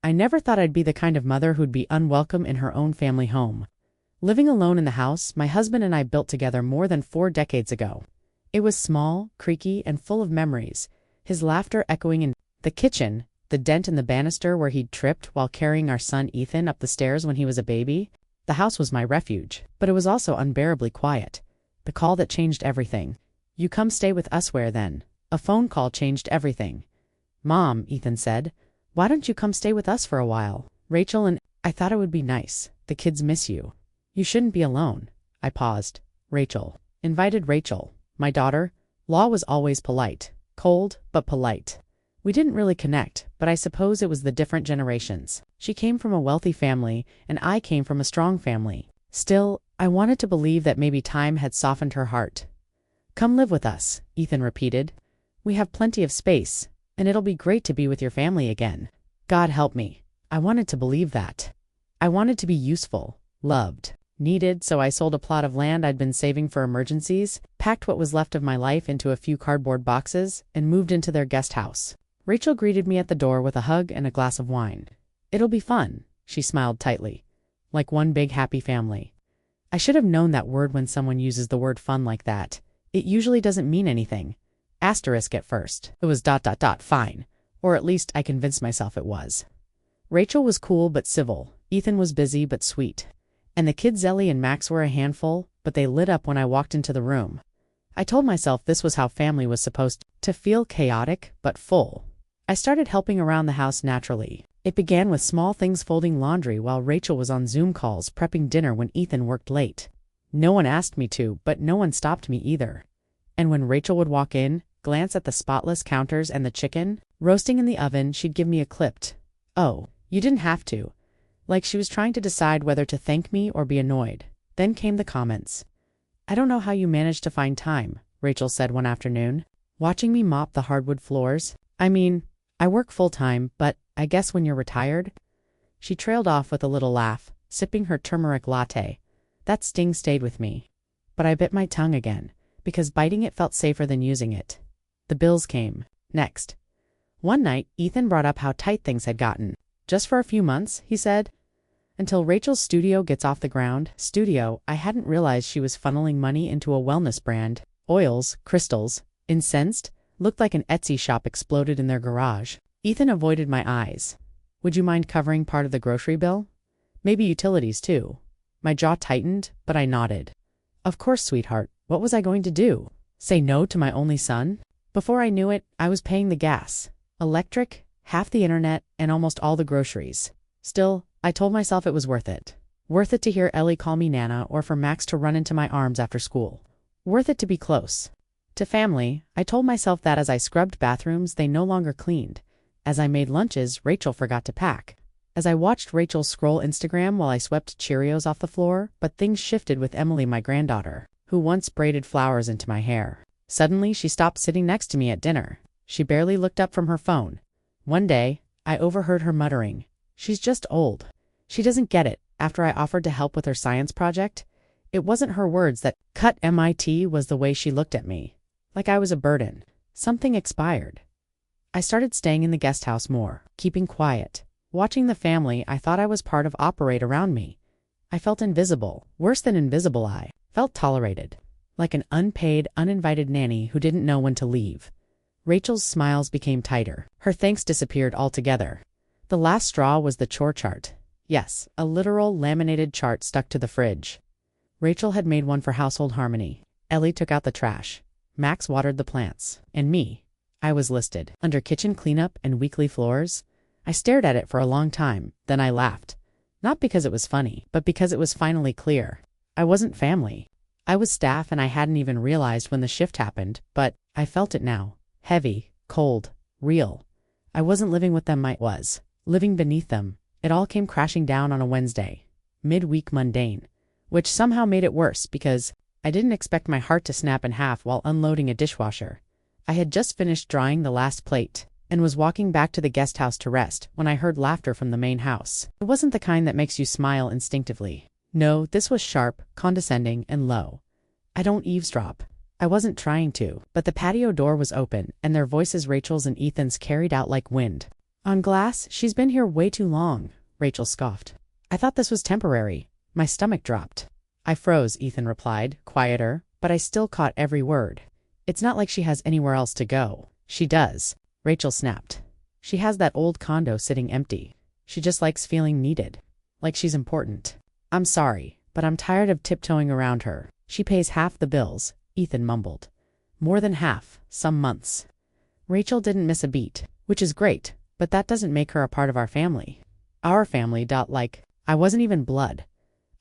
I never thought I'd be the kind of mother who'd be unwelcome in her own family home. Living alone in the house my husband and I built together more than 4 decades ago. It was small, creaky, and full of memories, his laughter echoing in the kitchen, the dent in the banister where he'd tripped while carrying our son Ethan up the stairs when he was a baby. The house was my refuge, but it was also unbearably quiet. The call that changed everything. "You come stay with us where then?" A phone call changed everything. "Mom," Ethan said, "why don't you come stay with us for a while? Rachel and I thought it would be nice. The kids miss you." "You shouldn't be alone." I paused. "Rachel." Invited Rachel, my daughter. Law was always polite. Cold, but polite. We didn't really connect, but I suppose it was the different generations. She came from a wealthy family, and I came from a strong family. Still, I wanted to believe that maybe time had softened her heart. "Come live with us," Ethan repeated. "We have plenty of space, and it'll be great to be with your family again." God help me. I wanted to believe that. I wanted to be useful, loved, needed, so I sold a plot of land I'd been saving for emergencies, packed what was left of my life into a few cardboard boxes, and moved into their guest house. Rachel greeted me at the door with a hug and a glass of wine. "It'll be fun," she smiled tightly. "Like one big happy family." I should have known that word when someone uses the word fun like that. It usually doesn't mean anything. Asterisk at first. It was ... fine. Or at least I convinced myself it was. Rachel was cool but civil. Ethan was busy but sweet. And the kids Ellie and Max were a handful, but they lit up when I walked into the room. I told myself this was how family was supposed to feel, chaotic but full. I started helping around the house naturally. It began with small things, folding laundry while Rachel was on Zoom calls prepping dinner when Ethan worked late. No one asked me to, but no one stopped me either. And when Rachel would walk in, glance at the spotless counters and the chicken roasting in the oven, she'd give me a clipped, "Oh, you didn't have to." Like she was trying to decide whether to thank me or be annoyed. Then came the comments. "I don't know how you managed to find time," Rachel said one afternoon, watching me mop the hardwood floors. "I mean, I work full-time, but I guess when you're retired." She trailed off with a little laugh, sipping her turmeric latte. That sting stayed with me. But I bit my tongue again, because biting it felt safer than using it. The bills came. Next. One night, Ethan brought up how tight things had gotten. "Just for a few months," he said. "Until Rachel's studio gets off the ground." Studio, I hadn't realized she was funneling money into a wellness brand. Oils, crystals, incensed, looked like an Etsy shop exploded in their garage. Ethan avoided my eyes. "Would you mind covering part of the grocery bill? Maybe utilities too." My jaw tightened, but I nodded. "Of course, sweetheart. What was I going to do? Say no to my only son?" Before I knew it, I was paying the gas, electric, half the internet, and almost all the groceries. Still, I told myself it was worth it. Worth it to hear Ellie call me Nana, or for Max to run into my arms after school. Worth it to be close. To family, I told myself that as I scrubbed bathrooms they no longer cleaned. As I made lunches, Rachel forgot to pack. As I watched Rachel scroll Instagram while I swept Cheerios off the floor, but things shifted with Emily, my granddaughter, who once braided flowers into my hair. Suddenly, she stopped sitting next to me at dinner. She barely looked up from her phone. One day, I overheard her muttering, "She's just old. She doesn't get it." After I offered to help with her science project, it wasn't her words that cut MIT, was the way she looked at me. Like I was a burden. Something expired. I started staying in the guest house more, keeping quiet. Watching the family, I thought I was part of operate around me. I felt invisible. Worse than invisible, I felt tolerated. Like an unpaid, uninvited nanny who didn't know when to leave. Rachel's smiles became tighter. Her thanks disappeared altogether. The last straw was the chore chart. Yes, a literal laminated chart stuck to the fridge. Rachel had made one for household harmony. Ellie took out the trash. Max watered the plants. And me. I was listed under kitchen cleanup and weekly floors. I stared at it for a long time, then I laughed. Not because it was funny, but because it was finally clear. I wasn't family. I was staff, and I hadn't even realized when the shift happened, but I felt it now. Heavy, cold, real. I wasn't living with them, I was living beneath them. It all came crashing down on a Wednesday. Midweek mundane. Which somehow made it worse because I didn't expect my heart to snap in half while unloading a dishwasher. I had just finished drying the last plate and was walking back to the guest house to rest when I heard laughter from the main house. It wasn't the kind that makes you smile instinctively. No, this was sharp, condescending, and low. I don't eavesdrop. I wasn't trying to, but the patio door was open, and their voices, Rachel's and Ethan's, carried out like wind. On glass, she's been here way too long, Rachel scoffed. I thought this was temporary. My stomach dropped. I froze, Ethan replied, quieter, but I still caught every word. It's not like she has anywhere else to go. She does, Rachel snapped. She has that old condo sitting empty. She just likes feeling needed. Like she's important. I'm sorry, but I'm tired of tiptoeing around her. She pays half the bills, Ethan mumbled. More than half, some months. Rachel didn't miss a beat, which is great, but that doesn't make her a part of our family. Our family. Like, I wasn't even blood.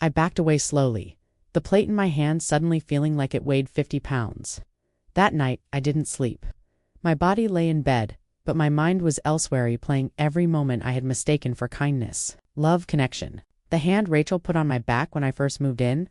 I backed away slowly, the plate in my hand suddenly feeling like it weighed 50 pounds. That night, I didn't sleep. My body lay in bed, but my mind was elsewhere, replaying every moment I had mistaken for kindness, love, connection. The hand Rachel put on my back when I first moved in,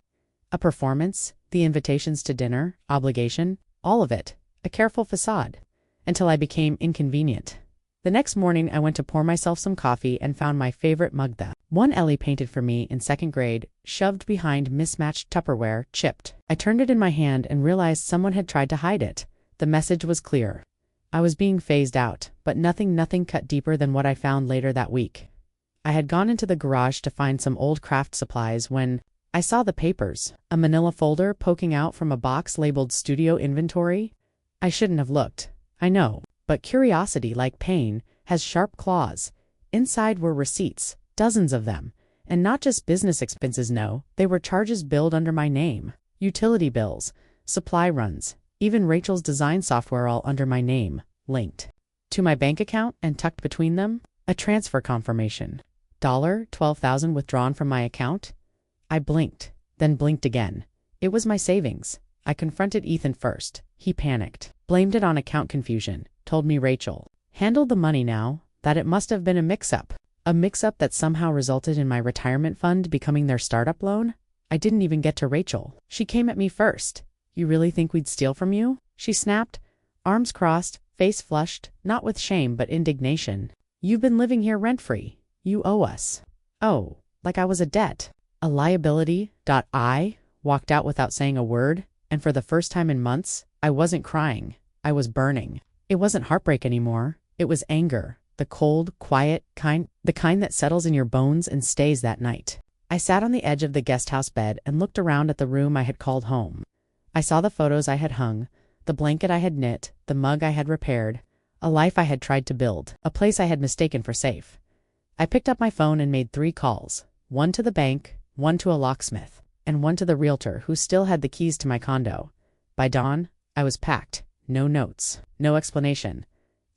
a performance, the invitations to dinner, obligation, all of it, a careful facade, until I became inconvenient. The next morning, I went to pour myself some coffee and found my favorite mug, that one Ellie painted for me in second grade, shoved behind mismatched Tupperware, chipped. I turned it in my hand and realized someone had tried to hide it. The message was clear. I was being phased out, but nothing cut deeper than what I found later that week. I had gone into the garage to find some old craft supplies when I saw the papers, a manila folder poking out from a box labeled Studio Inventory. I shouldn't have looked, I know, but curiosity, like pain, has sharp claws. Inside were receipts, dozens of them, and not just business expenses, no, they were charges billed under my name, utility bills, supply runs, even Rachel's design software, all under my name, linked to my bank account, and tucked between them, a transfer confirmation. $12,000 withdrawn from my account. I blinked, then blinked again. It was my savings. I confronted Ethan first. He panicked, blamed it on account confusion, told me Rachel handled the money now, that it must have been a mix-up that somehow resulted in my retirement fund becoming their startup loan. I didn't even get to Rachel. She came at me first. You really think we'd steal from you? She snapped, arms crossed, face flushed, not with shame but indignation. You've been living here rent-free. You owe us. Oh, like I was a debt, a liability. I walked out without saying a word, and for the first time in months, I wasn't crying. I was burning. It wasn't heartbreak anymore. It was anger, the cold, quiet kind, the kind that settles in your bones and stays that night. I sat on the edge of the guest house bed and looked around at the room I had called home. I saw the photos I had hung, the blanket I had knit, the mug I had repaired, a life I had tried to build, a place I had mistaken for safe. I picked up my phone and made 3 calls, one to the bank, one to a locksmith, and one to the realtor who still had the keys to my condo. By dawn, I was packed. No notes, no explanation.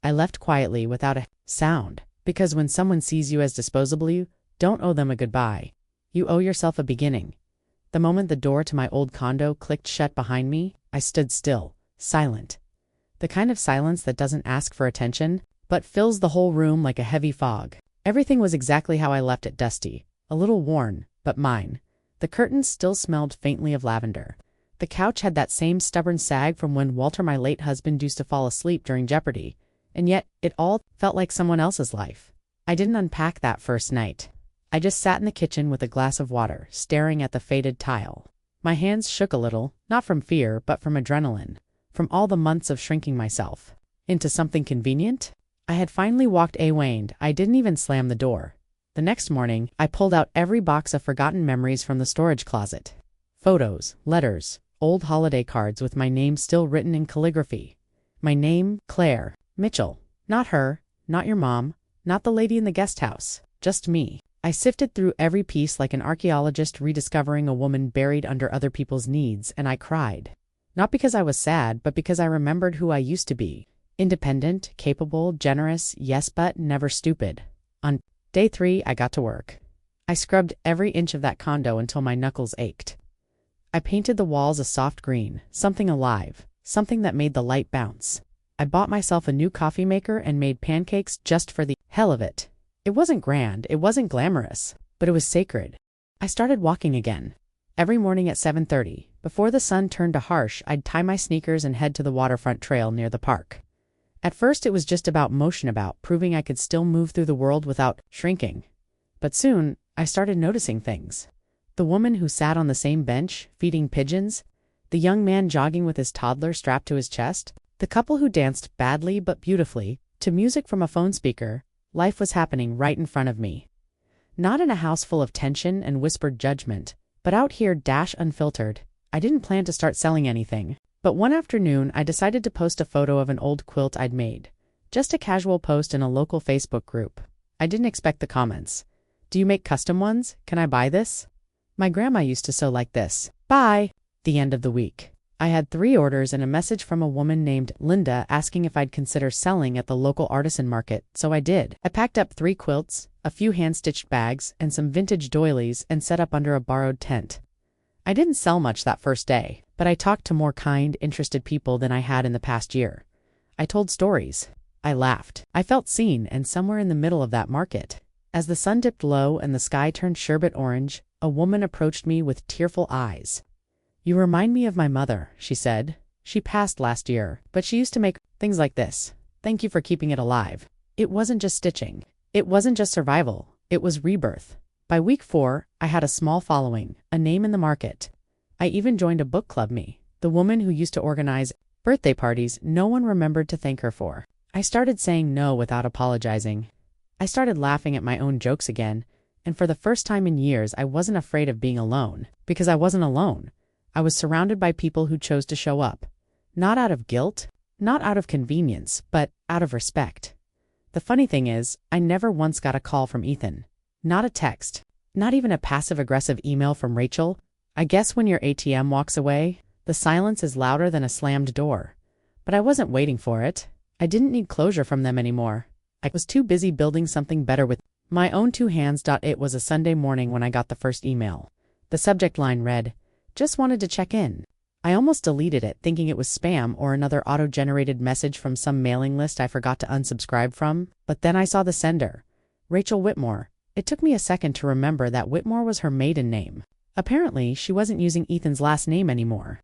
I left quietly without a sound, because when someone sees you as disposable, you don't owe them a goodbye. You owe yourself a beginning. The moment the door to my old condo clicked shut behind me, I stood still, silent. The kind of silence that doesn't ask for attention, but fills the whole room like a heavy fog. Everything was exactly how I left it, dusty, a little worn, but mine. The curtains still smelled faintly of lavender. The couch had that same stubborn sag from when Walter, my late husband, used to fall asleep during Jeopardy, and yet it all felt like someone else's life. I didn't unpack that first night. I just sat in the kitchen with a glass of water, staring at the faded tile. My hands shook a little, not from fear, but from adrenaline, from all the months of shrinking myself into something convenient. I had finally walked away. I didn't even slam the door. The next morning, I pulled out every box of forgotten memories from the storage closet. Photos, letters, old holiday cards with my name still written in calligraphy. My name, Claire Mitchell. Not her, not your mom, not the lady in the guest house, just me. I sifted through every piece like an archaeologist rediscovering a woman buried under other people's needs, and I cried. Not because I was sad, but because I remembered who I used to be. Independent, capable, generous, yes but never stupid. On day 3, I got to work. I scrubbed every inch of that condo until my knuckles ached. I painted the walls a soft green, something alive, something that made the light bounce. I bought myself a new coffee maker and made pancakes just for the hell of it. It wasn't grand, it wasn't glamorous, but it was sacred. I started walking again. Every morning at 7:30, before the sun turned to harsh, I'd tie my sneakers and head to the waterfront trail near the park. At first it was just about motion, about proving I could still move through the world without shrinking. But soon, I started noticing things. The woman who sat on the same bench, feeding pigeons, the young man jogging with his toddler strapped to his chest, the couple who danced badly but beautifully to music from a phone speaker, Life was happening right in front of me. Not in a house full of tension and whispered judgment, but out here unfiltered. I didn't plan to start selling anything. But one afternoon, I decided to post a photo of an old quilt I'd made. Just a casual post in a local Facebook group. I didn't expect the comments. Do you make custom ones? Can I buy this? My grandma used to sew like this. Bye. The end of the week. I had 3 orders and a message from a woman named Linda asking if I'd consider selling at the local artisan market, so I did. I packed up 3 quilts, a few hand-stitched bags, and some vintage doilies and set up under a borrowed tent. I didn't sell much that first day, but I talked to more kind, interested people than I had in the past year. I told stories. I laughed. I felt seen, and somewhere in the middle of that market, as the sun dipped low and the sky turned sherbet orange, a woman approached me with tearful eyes. You remind me of my mother, she said. She passed last year, but she used to make things like this. Thank you for keeping it alive. It wasn't just stitching. It wasn't just survival. It was rebirth. By week 4, I had a small following, a name in the market. I even joined a book club. The woman who used to organize birthday parties no one remembered to thank her for. I started saying no without apologizing. I started laughing at my own jokes again, and for the first time in years I wasn't afraid of being alone, because I wasn't alone. I was surrounded by people who chose to show up. Not out of guilt, not out of convenience, but out of respect. The funny thing is, I never once got a call from Ethan. Not a text. Not even a passive-aggressive email from Rachel. I guess when your ATM walks away, the silence is louder than a slammed door. But I wasn't waiting for it. I didn't need closure from them anymore. I was too busy building something better with my own 2 hands. It was a Sunday morning when I got the first email. The subject line read, "Just wanted to check in." I almost deleted it, thinking it was spam or another auto-generated message from some mailing list I forgot to unsubscribe from, but then I saw the sender. Rachel Whitmore. It took me a second to remember that Whitmore was her maiden name. Apparently, she wasn't using Ethan's last name anymore.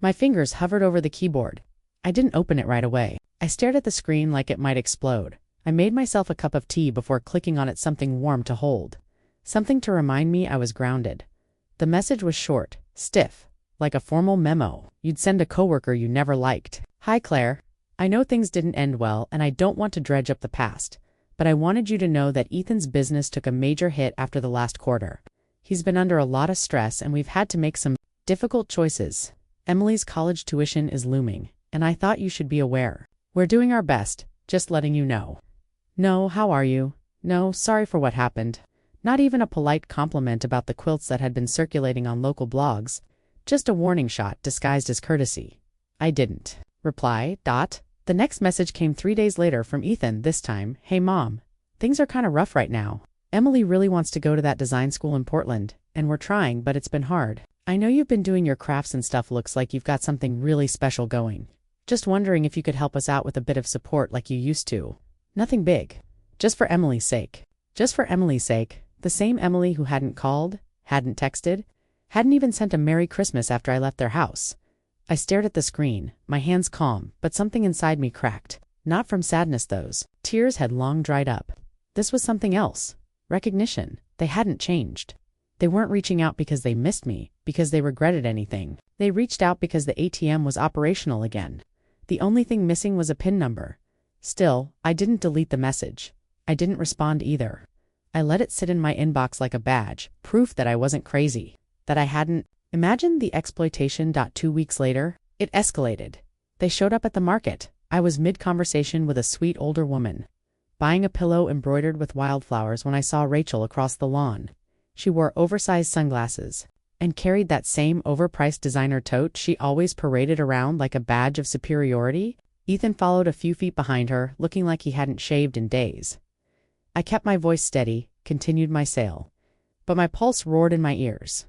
My fingers hovered over the keyboard. I didn't open it right away. I stared at the screen like it might explode. I made myself a cup of tea before clicking on it, something warm to hold. Something to remind me I was grounded. The message was short, stiff, like a formal memo you'd send a coworker you never liked. Hi Claire. I know things didn't end well and I don't want to dredge up the past, but I wanted you to know that Ethan's business took a major hit after the last quarter. He's been under a lot of stress and we've had to make some difficult choices. Emily's college tuition is looming, and I thought you should be aware. We're doing our best, just letting you know. No, how are you? No, sorry for what happened. Not even a polite compliment about the quilts that had been circulating on local blogs. Just a warning shot disguised as courtesy. I didn't reply. The next message came 3 days later from Ethan, this time, "Hey mom, things are kind of rough right now. Emily really wants to go to that design school in Portland, and we're trying, but it's been hard. I know you've been doing your crafts and stuff, looks like you've got something really special going. Just wondering if you could help us out with a bit of support like you used to. Nothing big. Just for Emily's sake." Just for Emily's sake. The same Emily who hadn't called, hadn't texted, hadn't even sent a Merry Christmas after I left their house. I stared at the screen, my hands calm, but something inside me cracked. Not from sadness, those tears had long dried up. This was something else. Recognition. They hadn't changed. They weren't reaching out because they missed me, because they regretted anything. They reached out because the ATM was operational again. The only thing missing was a PIN number. Still, I didn't delete the message. I didn't respond either. I let it sit in my inbox like a badge, proof that I wasn't crazy, that I hadn't. Imagine the exploitation. 2 weeks later, it escalated. They showed up at the market. I was mid-conversation with a sweet older woman, buying a pillow embroidered with wildflowers when I saw Rachel across the lawn. She wore oversized sunglasses and carried that same overpriced designer tote she always paraded around like a badge of superiority. Ethan followed a few feet behind her, looking like he hadn't shaved in days. I kept my voice steady, continued my sale, but my pulse roared in my ears.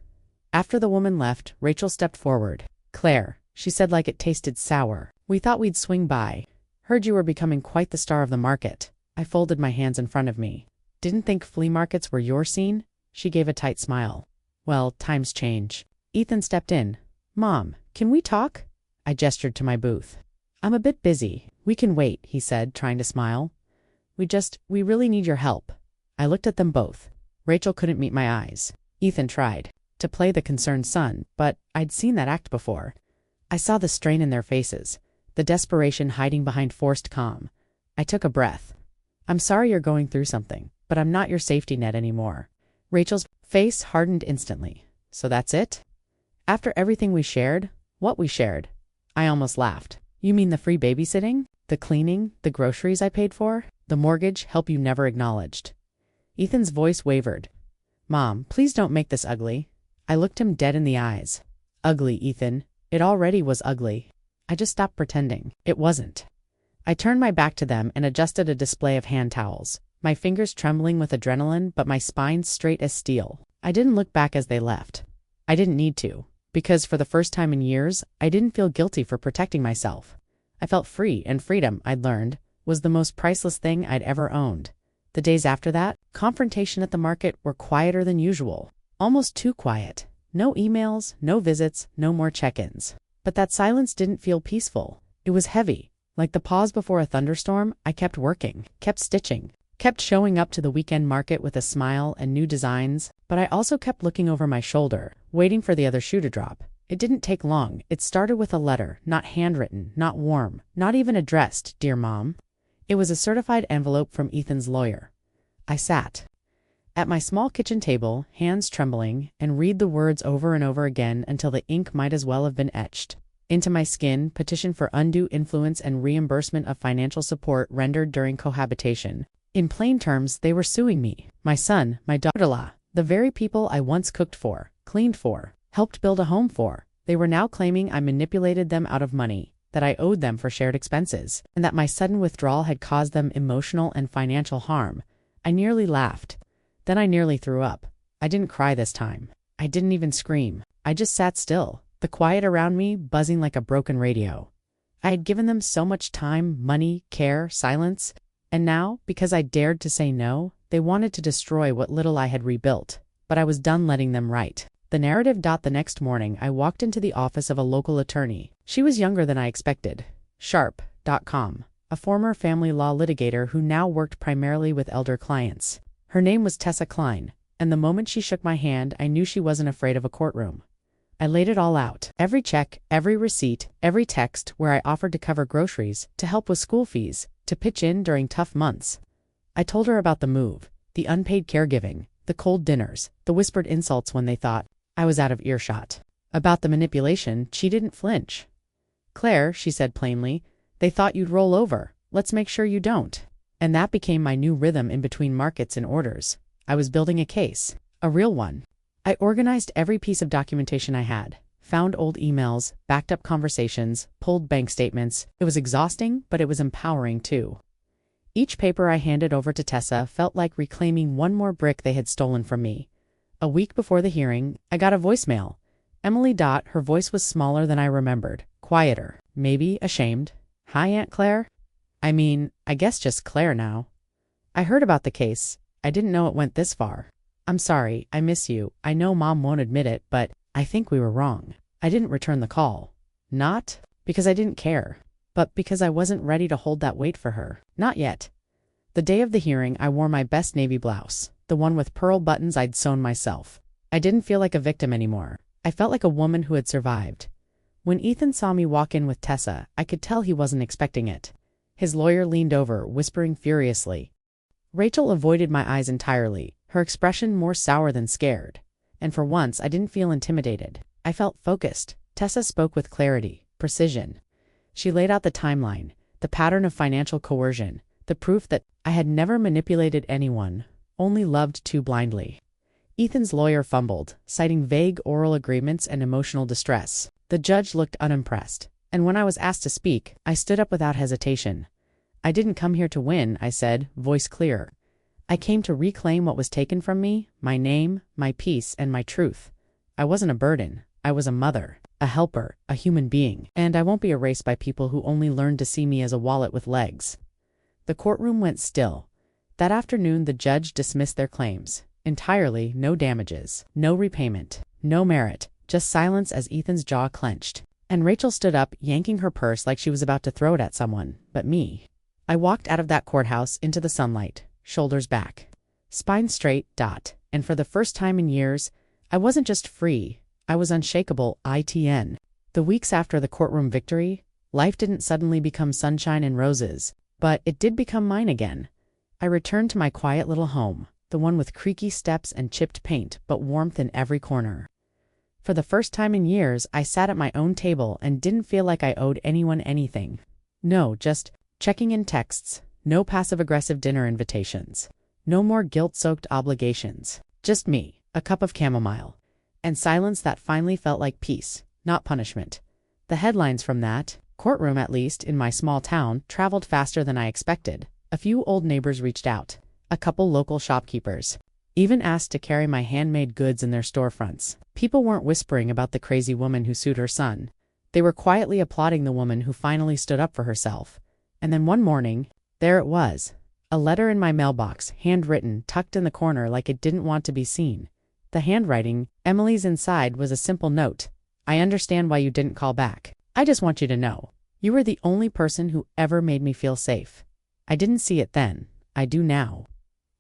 After the woman left, Rachel stepped forward. "Claire," she said like it tasted sour, "we thought we'd swing by. Heard you were becoming quite the star of the market." I folded my hands in front of me. "Didn't think flea markets were your scene?" She gave a tight smile. "Well, times change." Ethan stepped in. "Mom, can we talk?" I gestured to my booth. "I'm a bit busy. We can wait," he said, trying to smile. We really need your help." I looked at them both. Rachel couldn't meet my eyes. Ethan tried to play the concerned son, but I'd seen that act before. I saw the strain in their faces, the desperation hiding behind forced calm. I took a breath. I'm sorry you're going through something, but I'm not your safety net anymore. Rachel's face hardened instantly. So that's it? After everything we shared? What we shared? I almost laughed. You mean the free babysitting? The cleaning? The groceries I paid for? The mortgage help you never acknowledged? Ethan's voice wavered. Mom, please don't make this ugly. I looked him dead in the eyes. Ugly, Ethan. It already was ugly. I just stopped pretending. It wasn't. I turned my back to them and adjusted a display of hand towels, my fingers trembling with adrenaline but my spine straight as steel. I didn't look back as they left. I didn't need to, because for the first time in years, I didn't feel guilty for protecting myself. I felt free, and freedom, I'd learned, was the most priceless thing I'd ever owned. The days after that, confrontation at the market were quieter than usual. Almost too quiet. No emails, no visits, no more check-ins. But that silence didn't feel peaceful. It was heavy. Like the pause before a thunderstorm, I kept working, kept stitching, kept showing up to the weekend market with a smile and new designs, but I also kept looking over my shoulder, waiting for the other shoe to drop. It didn't take long. It started with a letter, not handwritten, not warm, not even addressed, "Dear Mom." It was a certified envelope from Ethan's lawyer. I sat at my small kitchen table, hands trembling, and read the words over and over again until the ink might as well have been etched into my skin. Petition for undue influence and reimbursement of financial support rendered during cohabitation. In plain terms, they were suing me, my son, my daughter-in-law, the very people I once cooked for, cleaned for, helped build a home for. They were now claiming I manipulated them out of money, that I owed them for shared expenses, and that my sudden withdrawal had caused them emotional and financial harm. I nearly laughed. Then I nearly threw up. I didn't cry this time. I didn't even scream. I just sat still, the quiet around me buzzing like a broken radio. I had given them so much time, money, care, silence, and now, because I dared to say no, they wanted to destroy what little I had rebuilt. But I was done letting them write the narrative. The next morning, I walked into the office of a local attorney. She was younger than I expected. Sharp.com, a former family law litigator who now worked primarily with elder clients. Her name was Tessa Klein, and the moment she shook my hand, I knew she wasn't afraid of a courtroom. I laid it all out. Every check, every receipt, every text where I offered to cover groceries, to help with school fees, to pitch in during tough months. I told her about the move, the unpaid caregiving, the cold dinners, the whispered insults when they thought I was out of earshot. About the manipulation, she didn't flinch. "Claire," she said plainly, "they thought you'd roll over. Let's make sure you don't." And that became my new rhythm in between markets and orders. I was building a case, a real one. I organized every piece of documentation I had, found old emails, backed up conversations, pulled bank statements. It was exhausting, but it was empowering too. Each paper I handed over to Tessa felt like reclaiming one more brick they had stolen from me. A week before the hearing, I got a voicemail. Emily. Her voice was smaller than I remembered, quieter, maybe ashamed. "Hi, Aunt Claire. I guess just Claire now. I heard about the case. I didn't know it went this far. I'm sorry, I miss you. I know Mom won't admit it, but I think we were wrong." I didn't return the call. Not because I didn't care, but because I wasn't ready to hold that weight for her. Not yet. The day of the hearing, I wore my best navy blouse, the one with pearl buttons I'd sewn myself. I didn't feel like a victim anymore. I felt like a woman who had survived. When Ethan saw me walk in with Tessa, I could tell he wasn't expecting it. His lawyer leaned over, whispering furiously. Rachel avoided my eyes entirely, her expression more sour than scared. And for once, I didn't feel intimidated. I felt focused. Tessa spoke with clarity, precision. She laid out the timeline, the pattern of financial coercion, the proof that I had never manipulated anyone, only loved too blindly. Ethan's lawyer fumbled, citing vague oral agreements and emotional distress. The judge looked unimpressed, and when I was asked to speak, I stood up without hesitation. "I didn't come here to win," I said, voice clear. "I came to reclaim what was taken from me, my name, my peace, and my truth. I wasn't a burden. I was a mother, a helper, a human being, and I won't be erased by people who only learned to see me as a wallet with legs." The courtroom went still. That afternoon, the judge dismissed their claims. Entirely, no damages, no repayment, no merit, just silence as Ethan's jaw clenched. And Rachel stood up, yanking her purse like she was about to throw it at someone, but me. I walked out of that courthouse into the sunlight, shoulders back, spine straight. And for the first time in years, I wasn't just free, I was unshakable. The weeks after the courtroom victory, life didn't suddenly become sunshine and roses, but it did become mine again. I returned to my quiet little home, the one with creaky steps and chipped paint, but warmth in every corner. For the first time in years, I sat at my own table and didn't feel like I owed anyone anything. No, just checking in texts, no passive-aggressive dinner invitations, no more guilt-soaked obligations. Just me, a cup of chamomile, and silence that finally felt like peace, not punishment. The headlines from that courtroom, at least in my small town, traveled faster than I expected. A few old neighbors reached out. A couple local shopkeepers even asked to carry my handmade goods in their storefronts. People weren't whispering about the crazy woman who sued her son. They were quietly applauding the woman who finally stood up for herself. And then one morning, there it was. A letter in my mailbox, handwritten, tucked in the corner like it didn't want to be seen. The handwriting, Emily's inside, was a simple note. I understand why you didn't call back. I just want you to know. You were the only person who ever made me feel safe. I didn't see it then. I do now.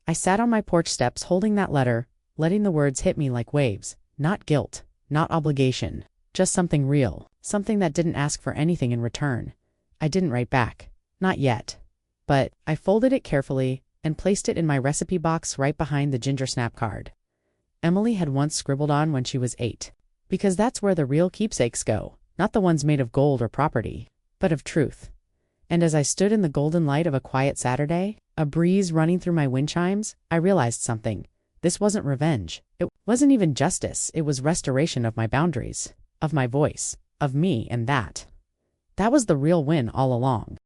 I sat on my porch steps holding that letter, letting the words hit me like waves. Not guilt, not obligation, just something real, something that didn't ask for anything in return. I didn't write back. Not yet. But I folded it carefully and placed it in my recipe box right behind the ginger snap card Emily had once scribbled on when she was 8. Because that's where the real keepsakes go, not the ones made of gold or property, but of truth. And as I stood in the golden light of a quiet Saturday, a breeze running through my wind chimes, I realized something. This wasn't revenge. It wasn't even justice. It was restoration of my boundaries, of my voice, of me, and that was the real win all along.